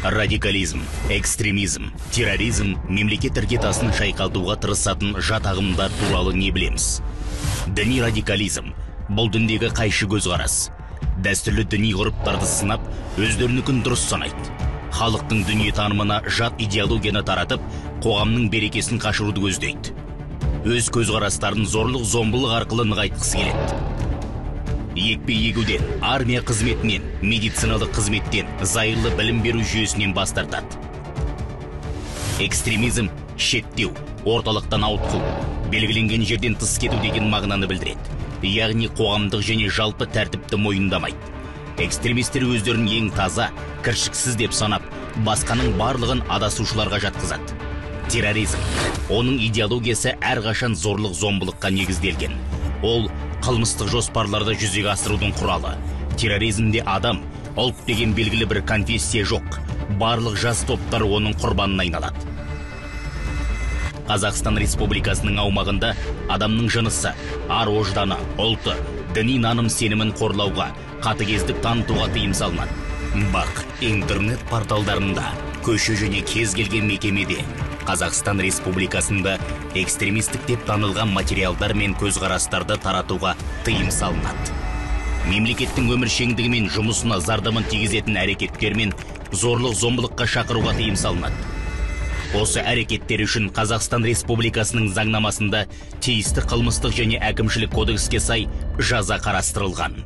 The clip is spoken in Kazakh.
Радикализм, экстремизм, терроризм мемлекет іргетасын шайқалтуға тырысатын жат ағымдар туралы не білеміз? Діни радикализм бұл діндегі қайшы көзқарас. Дәстүрлі діни ғұрыптарды сынап, өздерінікін дұрыс санайды. Халықтың дүние танымына жат идеологияны таратып, қоғамның берекесін қашыруды көздейді. Өз көзқарастарын зорлық зомбылық арқылы нығайтқысы келеді. Екпе егуден, армия қызметінен, медициналық қызметтен, зайырлы білім беру жүйесінен бас тартады. Экстремизм шеттеу, орталықтан ауытқу, белгіленген жерден тыс кету деген мағынаны білдіреді. Яғни қоғамдық және жалпы тәртіпті мойындамайды. Экстремистер өздерін ең таза, кіршіксіз деп санап, басқаның барлығын адасушыларға жатқызады. Терроризм, оның идеологиясы әрқашан зорлық зомбылыққа негізделген. Ол қылмыстық жоспарларды жүзеге асырудың құралы. Терроризмде адам, ұлт деген белгілі бір конфессия жоқ. Барлық жас топтар оның құрбанына айналады. Қазақстан Республикасының аумағында адамның жынысы, ар-ожданы, ұлты, діни наным сенімін қорлауға, қатыгездік танытуға тыйым салынады. Бақ, интернет порталдарында, көше және кез келген мекемеде Қазақстан Республикасында экстремистік деп танылған материалдар мен көзқарастарды таратуға тыйым салынады. Мемлекеттің өміршеңдігі мен жұмысына зардабын тигізетін әрекеттер мен зорлық зомбылыққа шақыруға тыйым салынады. Осы әрекеттер үшін Қазақстан Республикасының заңнамасында тиісті қылмыстық және әкімшілік кодекске сай жаза қарастырылған.